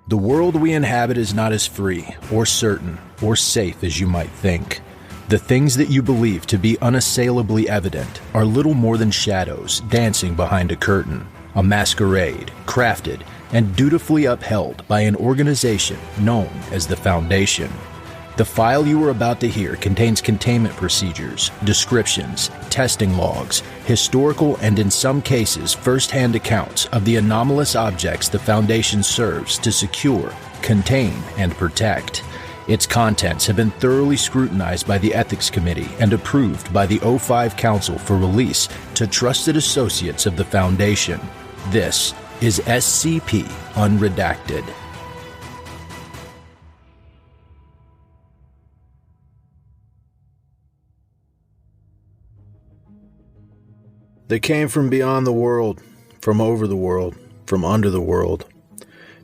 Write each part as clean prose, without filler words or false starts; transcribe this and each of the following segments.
The world we inhabit is not as free, or certain, or safe as you might think. The things that you believe to be unassailably evident are little more than shadows dancing behind a curtain, a masquerade crafted and dutifully upheld by an organization known as the Foundation. The file you are about to hear contains containment procedures, descriptions, testing logs, historical and in some cases first-hand accounts of the anomalous objects the Foundation serves to secure, contain, and protect. Its contents have been thoroughly scrutinized by the Ethics Committee and approved by the O5 Council for release to trusted associates of the Foundation. This is SCP Unredacted. They came from beyond the world, from over the world, from under the world.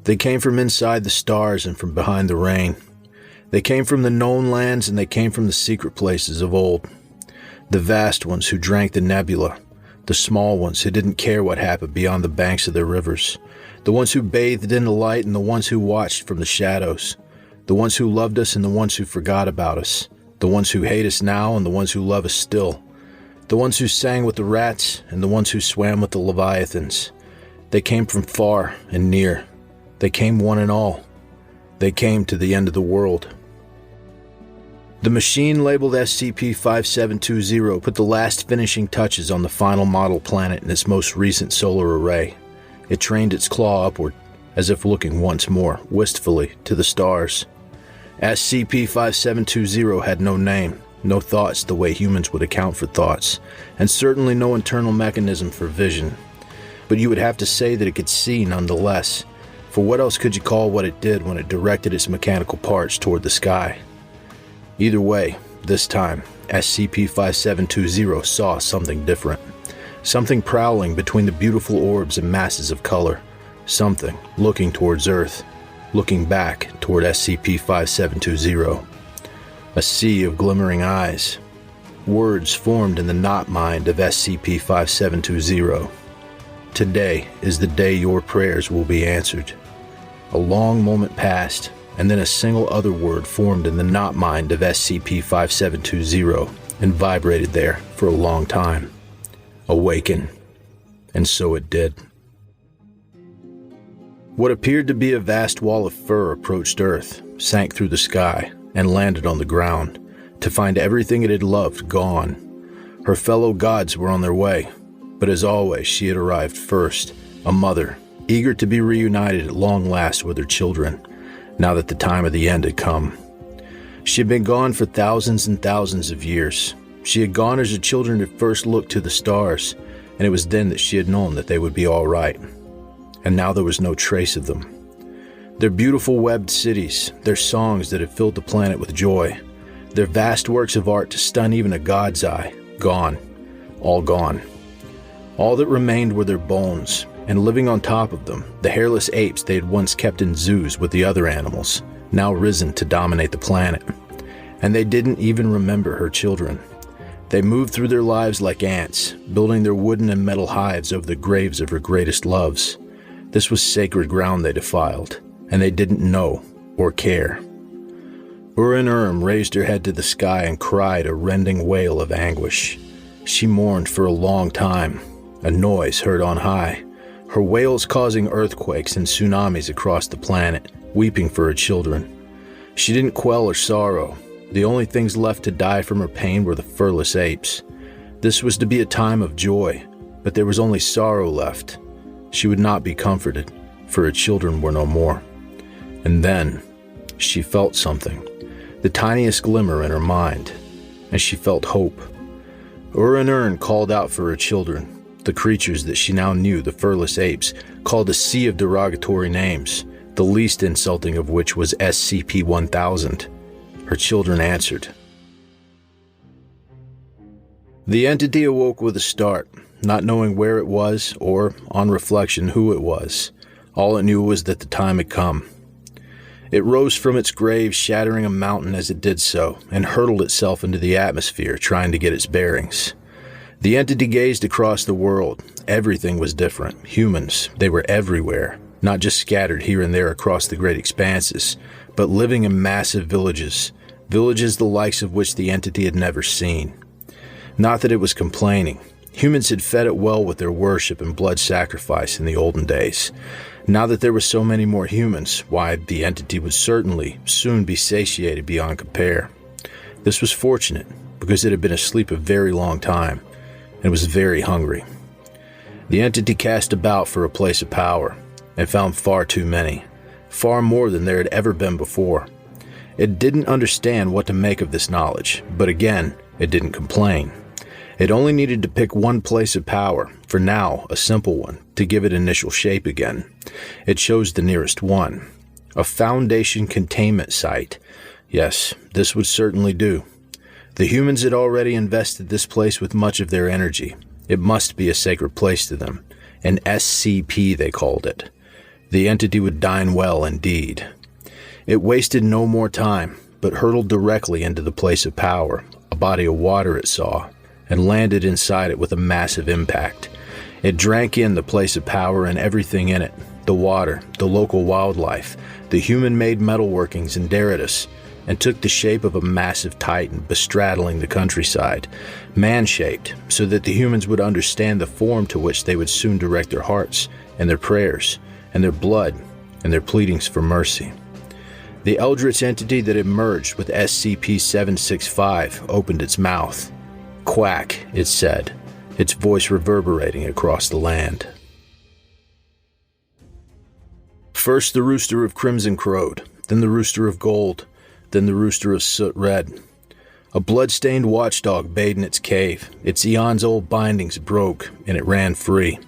They came from inside the stars and from behind the rain. They came from the known lands and they came from the secret places of old. The vast ones who drank the nebula, the small ones who didn't care what happened beyond the banks of their rivers, the ones who bathed in the light and the ones who watched from the shadows, the ones who loved us and the ones who forgot about us, the ones who hate us now and the ones who love us still. The ones who sang with the rats and the ones who swam with the leviathans. They came from far and near. They came one and all. They came to the end of the world. The machine labeled SCP-5720 put the last finishing touches on the final model planet in its most recent solar array. It trained its claw upward, as if looking once more, wistfully, to the stars. SCP-5720 had no name. No thoughts the way humans would account for thoughts, and certainly no internal mechanism for vision. But you would have to say that it could see nonetheless, for what else could you call what it did when it directed its mechanical parts toward the sky? Either way, this time, SCP-5720 saw something different. Something prowling between the beautiful orbs and masses of color. Something looking towards Earth, looking back toward SCP-5720. A sea of glimmering eyes. Words formed in the not mind of SCP-5720. Today is the day your prayers will be answered. A long moment passed, and then a single other word formed in the not mind of SCP-5720 and vibrated there for a long time. Awaken. And so it did. What appeared to be a vast wall of fur approached Earth, sank through the sky, and landed on the ground, to find everything it had loved gone. Her fellow gods were on their way, but as always she had arrived first, a mother, eager to be reunited at long last with her children, now that the time of the end had come. She had been gone for thousands and thousands of years. She had gone as her children had first looked to the stars, and it was then that she had known that they would be all right. And now there was no trace of them. Their beautiful webbed cities, their songs that had filled the planet with joy, their vast works of art to stun even a god's eye, gone, all gone. All that remained were their bones, and living on top of them, the hairless apes they had once kept in zoos with the other animals, now risen to dominate the planet. And they didn't even remember her children. They moved through their lives like ants, building their wooden and metal hives over the graves of her greatest loves. This was sacred ground they defiled, and they didn't know or care. Urin raised her head to the sky and cried a rending wail of anguish. She mourned for a long time, a noise heard on high, her wails causing earthquakes and tsunamis across the planet, weeping for her children. She didn't quell her sorrow. The only things left to die from her pain were the furless apes. This was to be a time of joy, but there was only sorrow left. She would not be comforted, for her children were no more. And then, she felt something, the tiniest glimmer in her mind, and she felt hope. Urin called out for her children, the creatures that she now knew, the furless apes, called a sea of derogatory names, the least insulting of which was SCP-1000. Her children answered. The entity awoke with a start, not knowing where it was or, on reflection, who it was. All it knew was that the time had come. It rose from its grave, shattering a mountain as it did so, and hurled itself into the atmosphere, trying to get its bearings. The entity gazed across the world. Everything was different. Humans, they were everywhere. not just scattered here and there across the great expanses, but living in massive villages, villages the likes of which the entity had never seen. Not that it was complaining. Humans had fed it well with their worship and blood sacrifice in the olden days. Now that there were so many more humans, why, the entity would certainly soon be satiated beyond compare. This was fortunate, because it had been asleep a very long time, and was very hungry. The entity cast about for a place of power, and found far too many, far more than there had ever been before. It didn't understand what to make of this knowledge, but again, it didn't complain. It only needed to pick one place of power, for now a simple one, to give it initial shape again. It chose the nearest one, a Foundation containment site. Yes, this would certainly do. The humans had already invested this place with much of their energy. It must be a sacred place to them. An SCP, they called it. The entity would dine well indeed. It wasted no more time, but hurtled directly into the place of power, a body of water it saw, and landed inside it with a massive impact. It drank in the place of power and everything in it, the water, the local wildlife, the human-made metalworkings and Deritus, and took the shape of a massive titan bestraddling the countryside, man-shaped, so that the humans would understand the form to which they would soon direct their hearts and their prayers and their blood and their pleadings for mercy. The eldritch entity that emerged with SCP-765 opened its mouth. Quack, it said, its voice reverberating across the land. First the rooster of crimson crowed, then the rooster of gold, then the rooster of soot red. A blood-stained watchdog bayed in its cave, its eons-old bindings broke, and it ran free.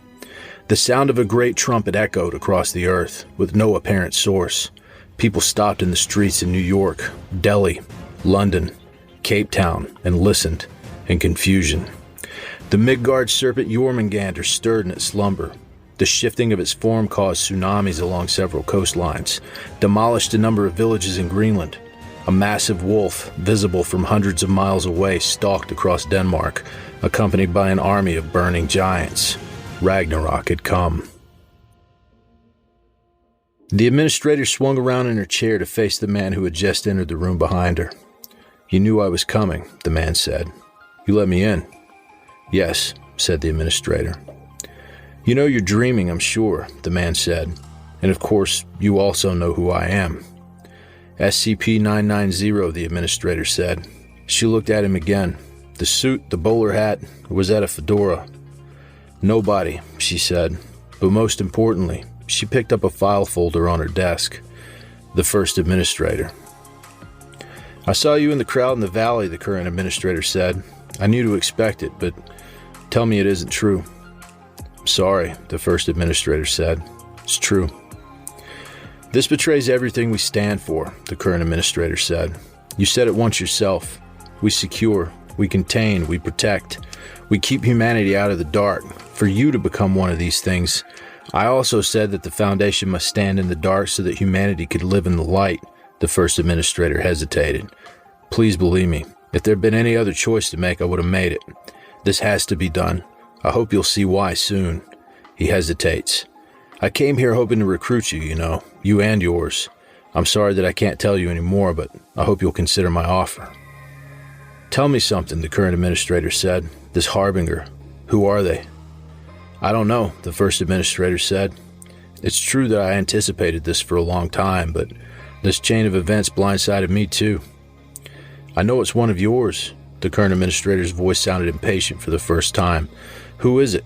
The sound of a great trumpet echoed across the earth, with no apparent source. People stopped in the streets in New York, Delhi, London, Cape Town, and listened, in confusion. The Midgard serpent Jormungandr stirred in its slumber. The shifting of its form caused tsunamis along several coastlines, demolished a number of villages in Greenland. A massive wolf, visible from hundreds of miles away, stalked across Denmark, accompanied by an army of burning giants. Ragnarok had come. The administrator swung around in her chair to face the man who had just entered the room behind her. "You knew I was coming," the man said. "You let me in." "Yes," said the administrator. "You know you're dreaming, I'm sure," the man said. "And of course, you also know who I am." "SCP-990, the administrator said. She looked at him again. The suit, the bowler hat, or was that a fedora? "Nobody," she said. But most importantly, she picked up a file folder on her desk. The first administrator. "I saw you in the crowd in the valley," the current administrator said. "I knew to expect it, but tell me it isn't true." "Sorry," the first administrator said. "It's true." "This betrays everything we stand for," the current administrator said. "You said it once yourself. We secure, we contain, we protect. We keep humanity out of the dark. For you to become one of these things, I also said that the Foundation must stand in the dark so that humanity could live in the light." The first administrator hesitated. "Please believe me, if there had been any other choice to make, I would have made it. This has to be done. I hope you'll see why soon." He hesitates. "I came here hoping to recruit you, you and yours. I'm sorry that I can't tell you anymore, but I hope you'll consider my offer." "Tell me something," the current administrator said. "This Harbinger, who are they?" "I don't know," the first administrator said. "It's true that I anticipated this for a long time, but this chain of events blindsided me too." "I know it's one of yours." The current administrator's voice sounded impatient for the first time. "Who is it?"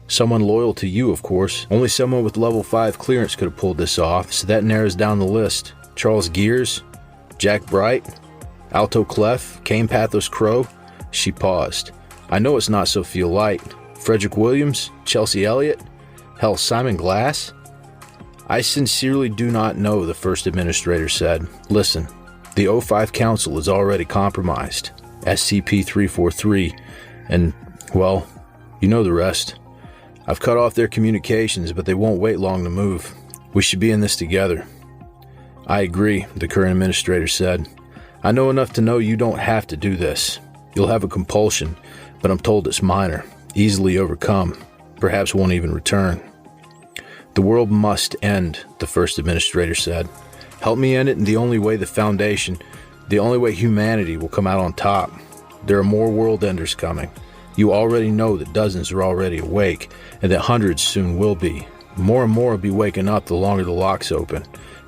"Someone loyal to you, of course. Only someone with level 5 clearance could have pulled this off, so that narrows down the list. Charles Gears? Jack Bright? Alto Clef? Cain Pathos Crow?" She paused. "I know it's not Sophia Light. Frederick Williams? Chelsea Elliott? Hell, Simon Glass?" "I sincerely do not know," the first administrator said. "Listen, the O5 Council is already compromised. SCP-343, and, well, you know the rest. I've cut off their communications, but they won't wait long to move. We should be in this together." "I agree," the current administrator said. "I know enough to know you don't have to do this. You'll have a compulsion, but I'm told it's minor, easily overcome, perhaps won't even return." The world must end, the first administrator said. Help me end it in the only way the only way humanity will come out on top. There are more world enders coming. You already know that dozens are already awake, and that hundreds soon will be. More and more will be waking up the longer the locks open.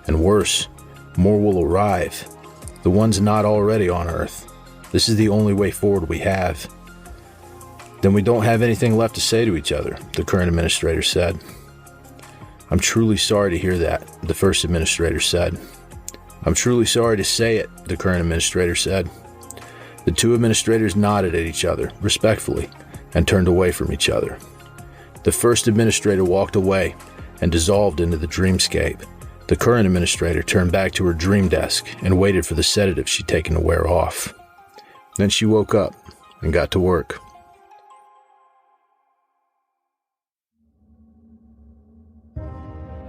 And worse, more will arrive. The ones not already on Earth. This is the only way forward we have. Then we don't have anything left to say to each other, the current administrator said. I'm truly sorry to hear that, the first administrator said. I'm truly sorry to say it, the current administrator said. The two administrators nodded at each other, respectfully, and turned away from each other. The first administrator walked away and dissolved into the dreamscape. The current administrator turned back to her dream desk and waited for the sedative she'd taken to wear off. Then she woke up and got to work.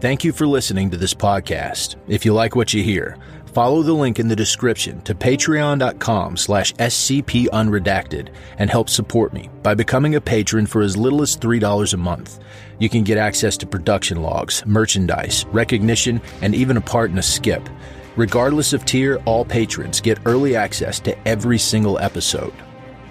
Thank you for listening to this podcast. If you like what you hear, follow the link in the description to patreon.com/scpunredacted and help support me by becoming a patron for as little as $3 a month. You can get access to production logs, merchandise, recognition, and even a part in a skip. Regardless of tier, all patrons get early access to every single episode.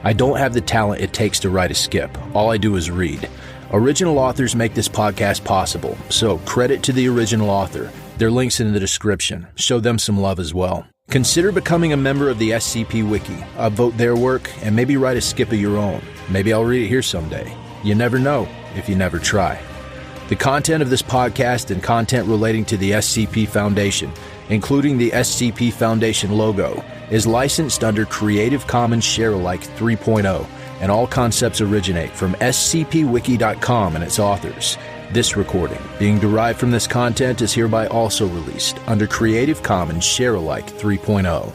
I don't have the talent it takes to write a skip. All I do is read. Original authors make this podcast possible, so credit to the original author. Their link's in the description. Show them some love as well. Consider becoming a member of the SCP Wiki. Upvote their work and maybe write a skip of your own. Maybe I'll read it here someday. You never know if you never try. The content of this podcast and content relating to the SCP Foundation, including the SCP Foundation logo, is licensed under Creative Commons Share-alike 3.0, and all concepts originate from scpwiki.com and its authors. This recording, being derived from this content, is hereby also released under Creative Commons Share-alike 3.0.